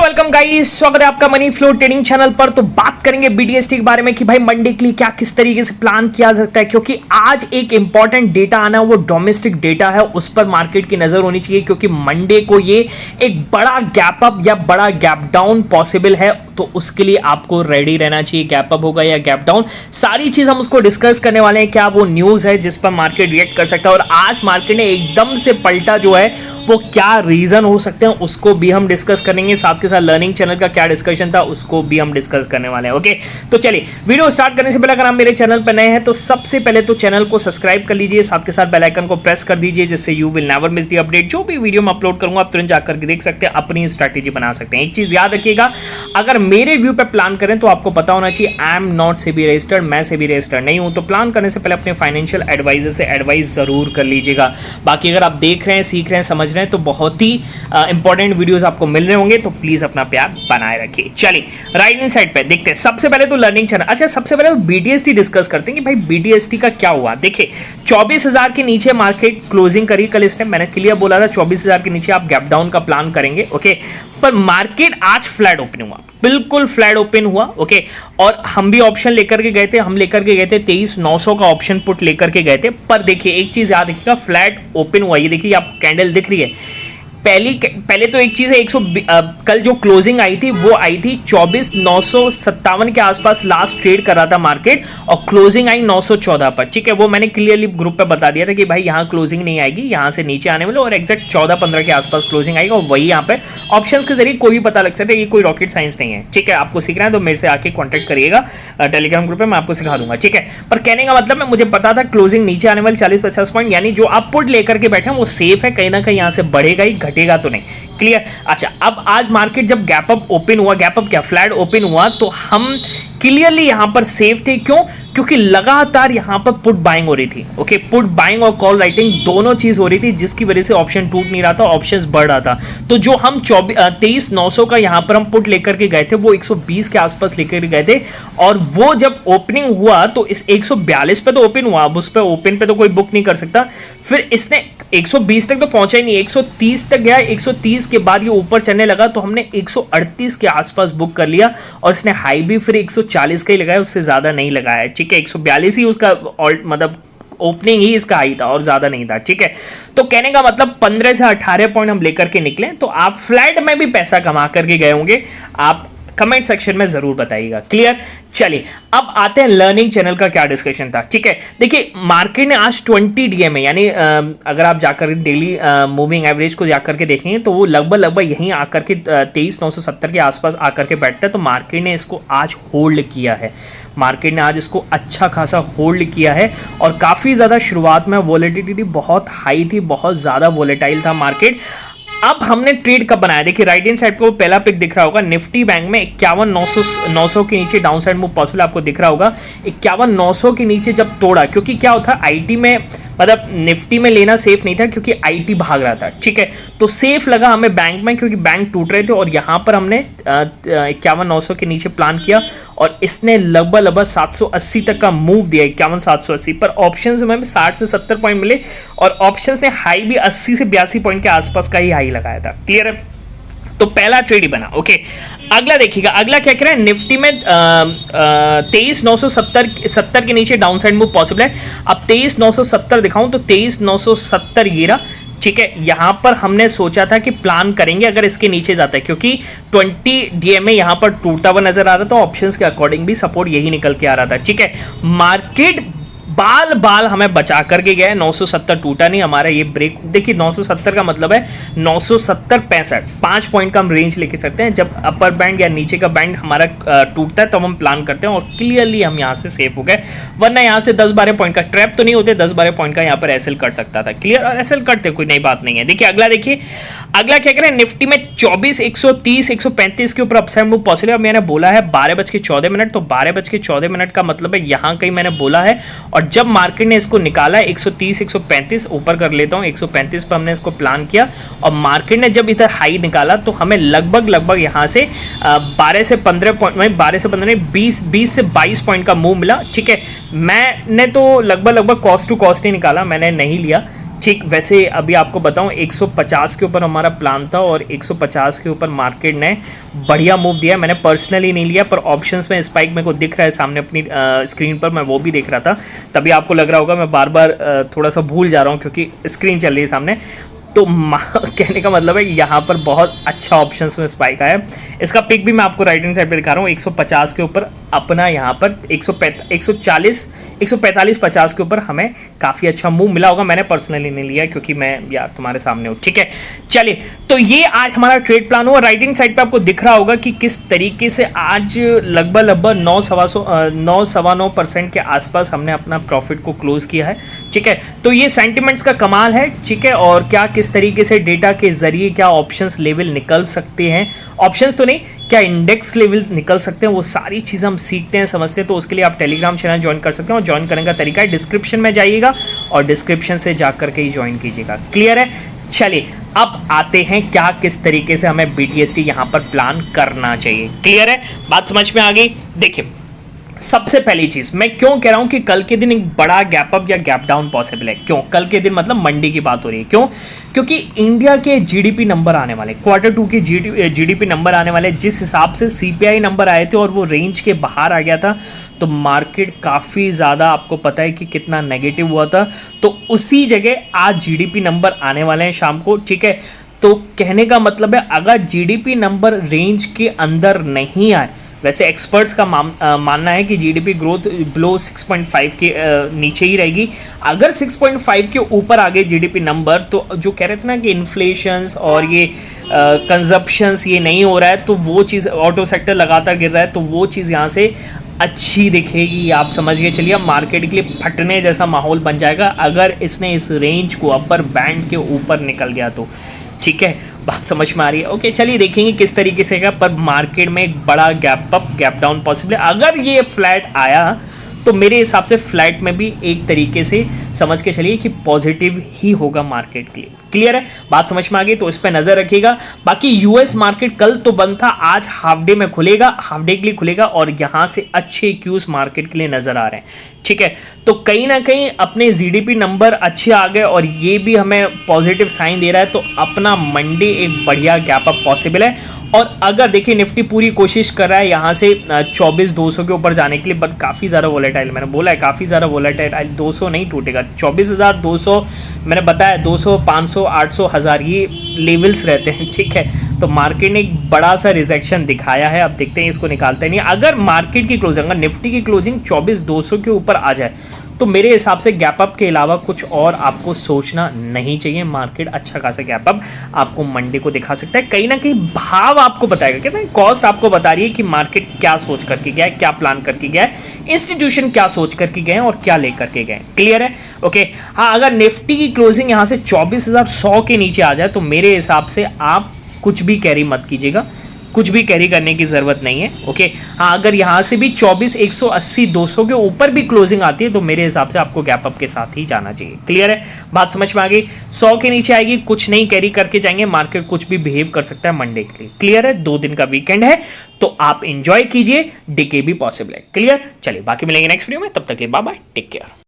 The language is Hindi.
वेलकम गाइस, स्वागत है आपका मनी फ्लो ट्रेडिंग चैनल पर। तो बात करेंगे बीडीएसटी के बारे में कि भाई मंडे के लिए क्या किस तरीके से प्लान किया जा सकता है, क्योंकि आज एक इंपॉर्टेंट डेटा आना है, वो डोमेस्टिक डेटा है, उस पर मार्केट की नजर होनी चाहिए क्योंकि मंडे को ये एक बड़ा गैप अप या बड़ा गैप डाउन पॉसिबल है। तो उसके लिए आपको रेडी रहना चाहिए, गैप अप होगा या गैप डाउन, सारी चीज हम उसको डिस्कस करने वाले हैं। क्या वो न्यूज है जिस पर मार्केट रिएक्ट कर सकता है, और आज मार्केट ने एकदम से पलटा जो है वो क्या रीजन हो सकते हैं उसको भी हम डिस्कस करेंगे। साथ के साथ लर्निंग चैनल का क्या डिस्कशन था उसको भी हम डिस्कस करने वाले हैं। ओके, तो चलिए वीडियो स्टार्ट करने से पहले अगर आप मेरे चैनल पर नए हैं तो सबसे पहले तो चैनल को सब्सक्राइब कर लीजिए, साथ के साथ बेल आइकन को प्रेस कर दीजिए, जिससे you will never miss the update. जो भी वीडियो मैं अपलोड करूंगा आप तुरंत जाकर के देख सकते हैं, अपनी स्ट्रैटेजी बना सकते हैं। एक चीज याद रखिएगा, अगर मेरे व्यू पे प्लान करें तो आपको पता होना चाहिए I am not SEBI registered, मैं सेबी रजिस्टर्ड नहीं हूं। तो प्लान करने से पहले अपने फाइनेंशियल एडवाइजर से एडवाइस जरूर कर लीजिएगा। बाकी अगर आप देख रहे हैं, सीख रहे हैं, समझ रहे हैं तो बहुत ही इंपॉर्टेंट वीडियोस आपको मिल रहे होंगे, तो प्लीज अपना प्यार बनाए रखिए। चलिए राइट हैंड साइड पे देखते हैं। सबसे पहले तो लर्निंग चैनल, अच्छा सबसे पहले बीडीएसटी डिस्कस करते हैं कि भाई बीडीएसटी का क्या हुआ। देखिए 24,000 के नीचे मार्केट क्लोजिंग करी कल इसने, मैंने क्लियर बोला था 24,000 के नीचे आप गैप डाउन का प्लान करेंगे। ओके, पर मार्केट आज फ्लैट ओपन हुआ, बिल्कुल फ्लैट ओपन हुआ। ओके, और हम भी ऑप्शन लेकर के गए थे, हम लेकर के गए थे 23,900 का ऑप्शन पुट लेकर के गए थे। पर देखिए एक चीज याद रखिएगा, फ्लैट ओपन हुआ, ये देखिए आप कैंडल दिख रही है। पहले तो एक चीज है, 100 कल जो क्लोजिंग आई थी वो आई थी 24,957 के आसपास लास्ट ट्रेड कर रहा था मार्केट, और क्लोजिंग आई 914 पर। ठीक है, वो मैंने क्लियरली ग्रुप पे बता दिया था कि भाई यहाँ क्लोजिंग नहीं आएगी, यहाँ से नीचे आने वाले, और एग्जैक्ट 14-15 के आसपास क्लोजिंग आएगा। और वही यहाँ पे ऑप्शंस के जरिए कोई भी पता लग सकता है, ये कोई रॉकेट साइंस नहीं है। ठीक है, आपको सीखना है तो मेरे से आके कॉन्टेक्ट करिएगा टेलीग्राम ग्रुप पे, मैं आपको सिखा दूंगा। ठीक है, पर कहने का मतलब है मुझे पता था क्लोजिंग नीचे आने वाली 40-50 पॉइंट, यानी जो आप पुट लेकर के बैठे हैं वो सेफ है, कहीं ना कहीं यहाँ से बढ़ेगा ही, घटेगा तो नहीं। क्लियर। अच्छा, अब आज मार्केट जब गैप अप ओपन हुआ, गैप अप क्या फ्लैट ओपन हुआ, तो हम क्लियरली यहां पर सेफ थे। क्यों? क्योंकि लगातार यहां पर पुट बाइंग हो रही थी। ओके, पुट बाइंग और कॉल राइटिंग दोनों चीज हो रही थी, जिसकी वजह से ऑप्शन टूट नहीं रहा था, ऑप्शंस बढ़ रहा था। तो जो हम 23,900 का यहां पर हम पुट लेकर के गए थे वो 120 के आसपास लेकर के गए थे, और वो जब ओपनिंग हुआ तो इस 142 पे तो ओपन हुआ, अब उस पे ओपन पे तो कोई बुक नहीं कर सकता। फिर इसने 120 तक तो पहुंचा ही नहीं, 130 तक गया, 130 के बाद ये ऊपर चलने लगा तो हमने 138 के आसपास बुक कर लिया, और इसने हाई भी फिर 140 का ही लगाया, उससे ज्यादा नहीं लगाया। ठीक है, 142 ही उसका मतलब ओपनिंग ही इसका हाई था और ज्यादा नहीं था। ठीक है, तो कहने का मतलब 15 से 18 पॉइंट हम लेकर के निकले, तो आप फ्लैट में भी पैसा कमा करके गए होंगे, आप कमेंट सेक्शन में जरूर बताइएगा। क्लियर। चलिए अब आते हैं लर्निंग चैनल का क्या डिस्कशन था। ठीक है, देखिए मार्केट ने आज 20 डीएमए, यानी अगर आप जाकर डेली मूविंग एवरेज को जाकर के देखेंगे तो वो लगभग यहीं आकर के 23,970 के आसपास आकर के बैठता है। तो मार्केट ने इसको आज होल्ड किया है, मार्केट ने आज इसको अच्छा खासा होल्ड किया है, और काफ़ी ज़्यादा शुरुआत में वॉलेटिलिटी बहुत हाई थी, बहुत ज़्यादा वॉलेटाइल था मार्केट। अब हमने ट्रेड कब बनाया, देखिए राइट हैंड साइड को पहला पिक दिख रहा होगा, निफ्टी बैंक में 51,900 के नीचे डाउन साइड मूव पॉसिबल आपको दिख रहा होगा। 51,900 के नीचे जब तोड़ा, क्योंकि क्या होता आईटी में, मतलब निफ्टी में लेना सेफ नहीं था क्योंकि आईटी भाग रहा था। ठीक है, तो सेफ लगा हमें बैंक में क्योंकि बैंक टूट रहे थे, और यहां पर हमने 51,900 के नीचे प्लान किया, और इसने लगभग 780 तक का मूव दिया, 51,780 पर। ऑप्शंस में 60 से 70 पॉइंट मिले, और ऑप्शंस ने हाई भी 80 से 82 पॉइंट के आसपास का ही हाई लगाया था। क्लियर है, तो पहला ट्रेड ही बना। ओके, अगला देखिएगा, अगला क्या कह रहा है, निफ्टी में 23,970 के नीचे डाउन साइड मूव पॉसिबल है। अब 23,970 दिखाऊं तो 23,970 गिरा। ठीक है, यहां पर हमने सोचा था कि प्लान करेंगे अगर इसके नीचे जाता है, क्योंकि 20 डीएमए यहां पर टूटा हुआ नजर आ रहा था, ऑप्शंस के अकॉर्डिंग भी सपोर्ट यही निकल के आ रहा था। ठीक है, मार्केट बाल हमें बचा करके गया है, 970 टूटा नहीं हमारा ये ब्रेक। देखिए 970 का मतलब है 970-65, 5 पॉइंट का हम रेंज लेके सकते हैं। जब अपर बैंड या नीचे का बैंड हमारा टूटता है तब हम प्लान करते हैं, और क्लियरली हम यहाँ से सेफ हो गए, वरना यहाँ से 10-12 पॉइंट का ट्रैप तो नहीं होते, 10-12 पॉइंट का यहाँ पर एसएल कट सकता था। क्लियर, और एसएल कटते कोई नई बात नहीं है। देखिए अगला, देखिए अगला क्या करें, निफ्टी में 24,130, 135 के ऊपर अपसाइड मूव पॉसिबल है। मैंने बोला है 12:14, तो 12:14 का मतलब है यहाँ कहीं मैंने बोला है, और जब मार्केट ने इसको निकाला 130 135 ऊपर कर लेता हूं, 135 पर हमने इसको प्लान किया, और मार्केट ने जब इधर हाई निकाला तो हमें लगभग यहां से 12 से 15 पॉइंट, 12 से 15 20 से 22 पॉइंट का मूव मिला। ठीक है, मैंने तो लगभग कॉस्ट टू कॉस्ट ही निकाला, मैंने नहीं लिया ठीक वैसे अभी आपको बताऊं 150 के ऊपर हमारा प्लान था और 150 के ऊपर मार्केट ने बढ़िया मूव दिया। मैंने पर्सनली नहीं लिया पर ऑप्शंस में स्पाइक मेरे को दिख रहा है सामने अपनी स्क्रीन पर, मैं वो भी देख रहा था, तभी आपको लग रहा होगा मैं बार बार थोड़ा सा भूल जा रहा हूँ क्योंकि स्क्रीन चल रही है सामने। तो कहने का मतलब है यहाँ पर बहुत अच्छा ऑप्शंस में स्पाइक आया। इसका पिक भी मैं आपको राइट हैंड साइड पे दिखा रहा हूँ। 150 के ऊपर अपना यहाँ पर 140 145 50 के ऊपर हमें काफ़ी अच्छा मूव मिला होगा। मैंने पर्सनली नहीं लिया क्योंकि मैं यार तुम्हारे सामने हूँ, ठीक है। चलिए तो ये आज हमारा ट्रेड प्लान हुआ। राइट हैंड साइड पे आपको दिख रहा होगा कि किस तरीके से आज लगभग 9-9.5% के आसपास हमने अपना प्रॉफिट को क्लोज किया है, ठीक है। तो ये सेंटिमेंट्स का कमाल है, ठीक है। और क्या किस तरीके से डेटा के जरिए क्या ऑप्शंस लेवल निकल सकते हैं, ऑप्शंस तो नहीं क्या इंडेक्स लेवल निकल सकते हैं, वो सारी चीज़ हम सीखते हैं समझते हैं। तो उसके लिए आप टेलीग्राम चैनल ज्वाइन कर सकते हैं और ज्वाइन करने का तरीका है डिस्क्रिप्शन में जाइएगा और डिस्क्रिप्शन से जाकर के ही ज्वाइन कीजिएगा, क्लियर है। चलिए अब आते हैं क्या किस तरीके से हमें BTST यहाँ पर प्लान करना चाहिए, क्लियर है, बात समझ में आ गई। देखिए सबसे पहली चीज मैं क्यों कह रहा हूं कि कल के दिन एक बड़ा गैप अप या गैप डाउन पॉसिबल है। क्यों कल के दिन मतलब मंडे की बात हो रही है, क्यों? क्योंकि इंडिया के जीडीपी नंबर आने वाले, Q2 के जीडीपी नंबर आने वाले, जिस हिसाब से CPI नंबर आए थे और वो रेंज के बाहर आ गया था, तो मार्केट काफ़ी ज़्यादा आपको पता है कि कितना नेगेटिव हुआ था। तो उसी जगह आज जीडीपी नंबर आने वाले हैं शाम को, ठीक है। तो कहने का मतलब है अगर जीडीपी नंबर रेंज के अंदर नहीं आए, वैसे एक्सपर्ट्स का मानना है कि जीडीपी ग्रोथ बिलो 6.5 के नीचे ही रहेगी। अगर 6.5 के ऊपर आ गए जीडीपी नंबर, तो जो कह रहे थे ना कि इन्फ्लेशंस और ये कंजप्शंस ये नहीं हो रहा है, तो वो चीज़, ऑटो सेक्टर लगातार गिर रहा है, तो वो चीज़ यहाँ से अच्छी दिखेगी। आप समझ के चलिए मार्केट के लिए फटने जैसा माहौल बन जाएगा अगर इसने इस रेंज को अपर बैंड के ऊपर निकल गया तो, ठीक है, बात समझ में आ रही है। ओके चलिए देखेंगे किस तरीके से का, पर मार्केट में एक बड़ा gap up gap down possible है। अगर ये फ्लैट आया तो मेरे हिसाब से फ्लैट में भी एक तरीके से समझ के चलिए कि पॉजिटिव ही होगा मार्केट के लिए, क्लियर है, बात समझ में आ गई। तो इस पर नजर रखिएगा। बाकी यूएस मार्केट कल तो बंद था, आज हाफ डे में खुलेगा, हाफ डे के लिए खुलेगा और यहां से अच्छे क्यूज मार्केट के लिए नजर आ रहे हैं, ठीक है। तो कहीं ना कहीं अपने जीडीपी नंबर अच्छे आ गए और ये भी हमें पॉजिटिव साइन दे रहा है, तो अपना मंडे एक बढ़िया गैप अप पॉसिबल है। और अगर देखिए निफ्टी पूरी कोशिश कर रहा है यहाँ से 24,200 के ऊपर जाने के लिए, बट काफ़ी ज़्यादा वोलेटाइल, मैंने बोला है काफ़ी ज़्यादा वोलेटाइल, 200 नहीं टूटेगा, 24,200 मैंने बताया, 200, 500, 800, 1000 ये लेवल्स रहते हैं, ठीक है। तो मार्केट ने एक बड़ा सा रिजेक्शन दिखाया है, अब देखते हैं इसको निकालते नहीं। अगर मार्केट की क्लोजिंग, अगर निफ्टी की क्लोजिंग 24,200 के ऊपर आ जाए तो मेरे हिसाब से गैप अप के अलावा कुछ और आपको सोचना नहीं चाहिए। मार्केट अच्छा खासा गैप अप आपको मंडे को दिखा सकता है। कहीं ना कहीं भाव आपको बताएगा, कहते हैं कॉस्ट आपको बता रही है कि मार्केट क्या सोच करके गया है, क्या प्लान करके गया है, इंस्टीट्यूशन क्या सोच करके गए हैं और क्या लेकर के गए, क्लियर है। ओके हाँ, अगर निफ्टी की क्लोजिंग यहाँ से 24,100 के नीचे आ जाए तो मेरे हिसाब से आप कुछ भी कैरी मत कीजिएगा, कुछ भी कैरी करने की जरूरत नहीं है। ओके हाँ, अगर यहाँ से भी 24,180 200 के ऊपर भी क्लोजिंग आती है तो मेरे हिसाब से आपको गैप अप के साथ ही जाना चाहिए, क्लियर है, बात समझ में आ गई। 100 के नीचे आएगी कुछ नहीं कैरी करके जाएंगे, मार्केट कुछ भी बिहेव कर सकता है मंडे के लिए, क्लियर है। 2 दिन का वीकेंड है तो आप इंजॉय कीजिए, डीके भी पॉसिबल है, क्लियर। चलिए बाकी मिलेंगे नेक्स्ट वीडियो में, तब तक के बाय बाय, टेक केयर।